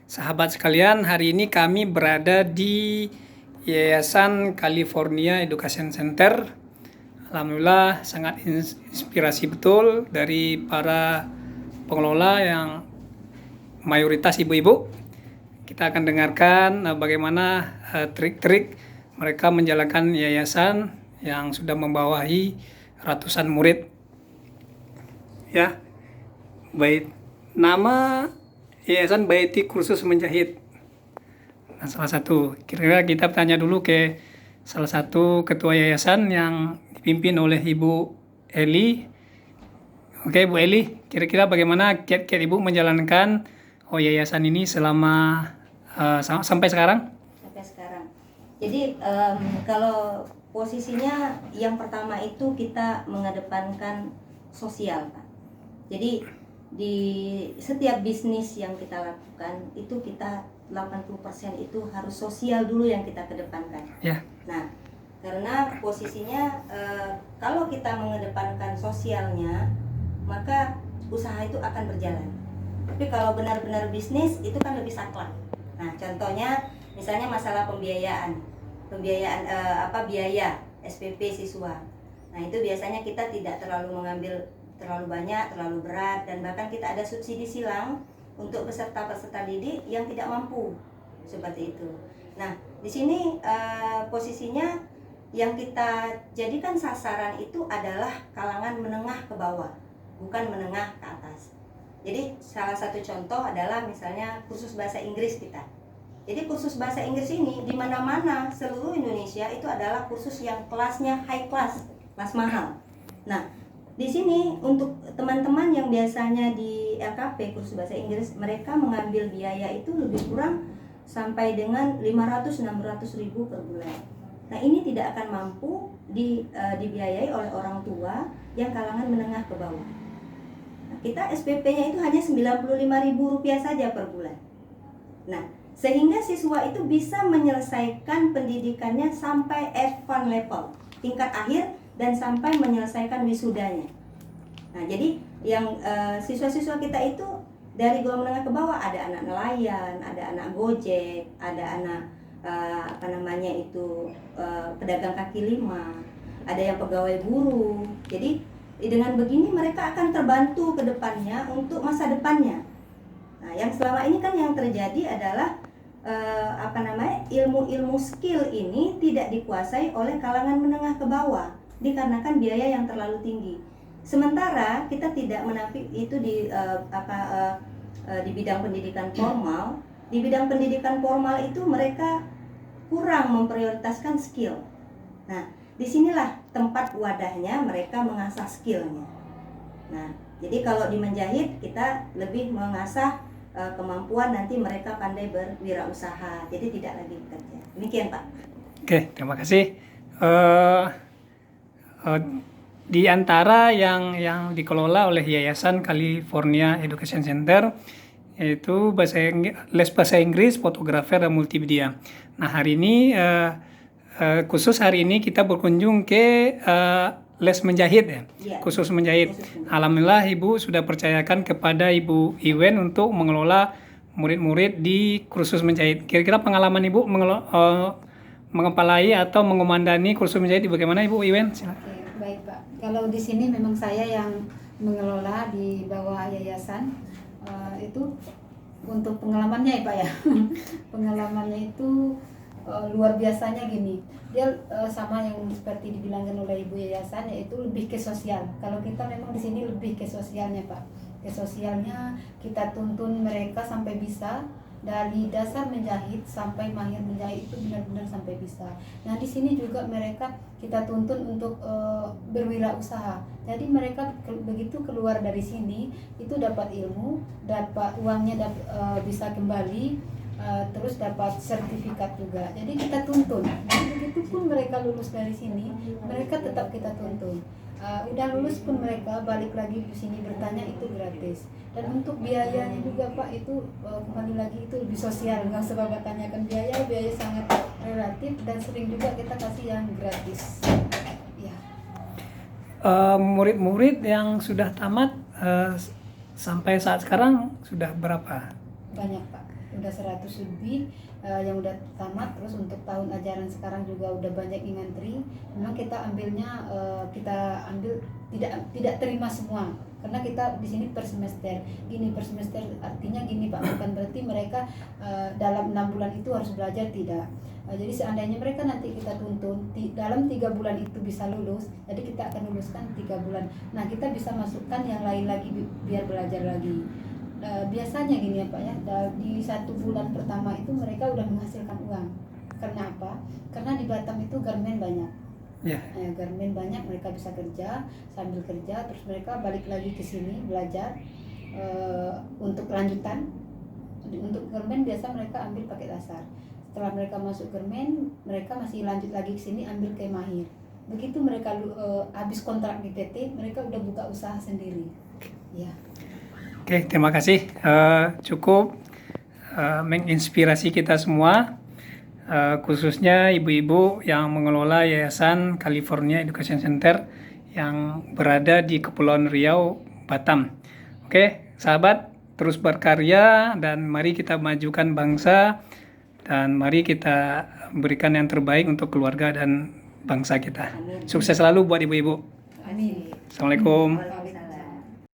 Sahabat sekalian, hari ini kami berada di Yayasan California Education Center. Alhamdulillah sangat inspirasi betul dari para pengelola yang mayoritas ibu-ibu. Kita akan dengarkan bagaimana trik-trik mereka menjalankan yayasan yang sudah membawahi ratusan murid. Ya, baik. Nama Yayasan Baiti Kursus Menjahit. Nah, salah satu, kira-kira kita tanya dulu ke salah satu ketua yayasan yang dipimpin oleh Ibu Eli. Oke, Bu Eli, kira-kira bagaimana kiat-kiat Ibu menjalankan yayasan ini selama sampai sekarang? Sampai sekarang. Jadi kalau posisinya yang pertama itu kita mengedepankan sosial, Pak. Jadi di setiap bisnis yang kita lakukan itu kita 80% itu harus sosial dulu yang kita kedepankan. Ya. Nah, karena posisinya kalau kita mengedepankan sosialnya, maka usaha itu akan berjalan. Tapi kalau benar-benar bisnis itu kan lebih saklek. Nah, contohnya misalnya masalah pembiayaan biaya SPP siswa. Nah, itu biasanya kita tidak terlalu mengambil terlalu banyak, terlalu berat, dan bahkan kita ada subsidi silang untuk peserta-peserta didik yang tidak mampu, seperti itu. Nah, di sini posisinya yang kita jadikan sasaran itu adalah kalangan menengah ke bawah, bukan menengah ke atas. Jadi salah satu contoh adalah misalnya kursus bahasa Inggris kita. Jadi kursus bahasa Inggris ini di mana-mana seluruh Indonesia itu adalah kursus yang kelasnya high class, kelas mahal. Nah, di sini untuk teman-teman yang biasanya di LKP kursus bahasa Inggris, mereka mengambil biaya itu lebih kurang sampai dengan 500-600 ribu per bulan. Nah, ini tidak akan mampu dibiayai oleh orang tua yang kalangan menengah ke bawah. Nah, kita SPP-nya itu hanya 95 ribu rupiah saja per bulan. Nah, sehingga siswa itu bisa menyelesaikan pendidikannya sampai F1 level, tingkat akhir, dan sampai menyelesaikan wisudanya. Nah, jadi yang siswa-siswa kita itu dari golongan menengah ke bawah, ada anak nelayan, ada anak gojek, ada anak pedagang kaki lima, ada yang pegawai buruh. Jadi dengan begini mereka akan terbantu ke depannya untuk masa depannya. Nah, yang selama ini kan yang terjadi adalah ilmu-ilmu skill ini tidak dikuasai oleh kalangan menengah ke bawah dikarenakan biaya yang terlalu tinggi. Sementara kita tidak menafik itu di bidang pendidikan formal. Di bidang pendidikan formal itu mereka kurang memprioritaskan skill. Nah, disinilah tempat wadahnya mereka mengasah skillnya. Nah, jadi kalau di menjahit kita lebih mengasah kemampuan nanti mereka pandai berwirausaha. Jadi tidak lagi bekerja. Demikian, Pak. Oke, terima kasih. Di antara yang dikelola oleh Yayasan California Education Center yaitu les bahasa Inggris, fotografer, dan multimedia. Nah, hari ini khusus hari ini kita berkunjung ke les menjahit ya. Khusus menjahit. Alhamdulillah Ibu sudah percayakan kepada Ibu Iwen untuk mengelola murid-murid di kursus menjahit. Kira-kira pengalaman Ibu mengepalai atau mengomandani kursus menjahit bagaimana Ibu Iwen? Oke, baik Pak. Kalau di sini memang saya yang mengelola di bawah yayasan itu untuk pengalamannya ya Pak ya. Pengalamannya itu luar biasanya gini. Dia sama yang seperti dibilangkan oleh Ibu Yayasan, yaitu lebih ke sosial. Kalau kita memang di sini lebih ke sosialnya Pak. Ke sosialnya kita tuntun mereka sampai bisa dari dasar menjahit sampai mahir menjahit itu benar-benar sampai bisa. Nah, di sini juga mereka kita tuntun untuk berwirausaha. Jadi mereka begitu keluar dari sini itu dapat ilmu, dapat uangnya, bisa kembali, terus dapat sertifikat juga. Jadi kita tuntun. Jadi begitu pun mereka lulus dari sini, mereka tetap kita tuntun. Udah lulus pun mereka balik lagi di sini bertanya, itu gratis. Dan untuk biayanya juga Pak itu kembali lagi itu lebih sosial, nggak usah Bapak tanyakan biaya sangat relatif, dan sering juga kita kasih yang gratis. Ya. Murid-murid yang sudah tamat Sampai saat sekarang sudah berapa? Banyak Pak, udah 100 lebih yang udah tamat. Terus untuk tahun ajaran sekarang juga udah banyak yang ngantri. Memang kita ambilnya kita ambil tidak terima semua, karena kita di sini per semester. Gini per semester artinya gini Pak, bukan berarti mereka dalam 6 bulan itu harus belajar, tidak. Jadi seandainya mereka nanti kita tuntun dalam 3 bulan itu bisa lulus, jadi kita akan luluskan 3 bulan. Nah kita bisa masukkan yang lain lagi biar belajar lagi. Biasanya gini ya Pak ya, di 1 bulan pertama itu mereka udah menghasilkan uang. Karena apa? Karena di Batam itu garmen banyak. Ya. Garmen banyak, mereka bisa kerja, sambil kerja terus mereka balik lagi ke sini belajar untuk lanjutan. Untuk garmen biasa mereka ambil pakai dasar. Setelah mereka masuk garmen, mereka masih lanjut lagi ke sini ambil ke mahir. Begitu mereka habis kontrak di PT, mereka udah buka usaha sendiri. Ya. Oke, terima kasih. Cukup menginspirasi kita semua, khususnya ibu-ibu yang mengelola Yayasan California Education Center yang berada di Kepulauan Riau, Batam. Oke, sahabat, terus berkarya dan mari kita majukan bangsa dan mari kita berikan yang terbaik untuk keluarga dan bangsa kita. Amin. Sukses selalu buat ibu-ibu. Amin. Assalamualaikum. Waalaikumsalam.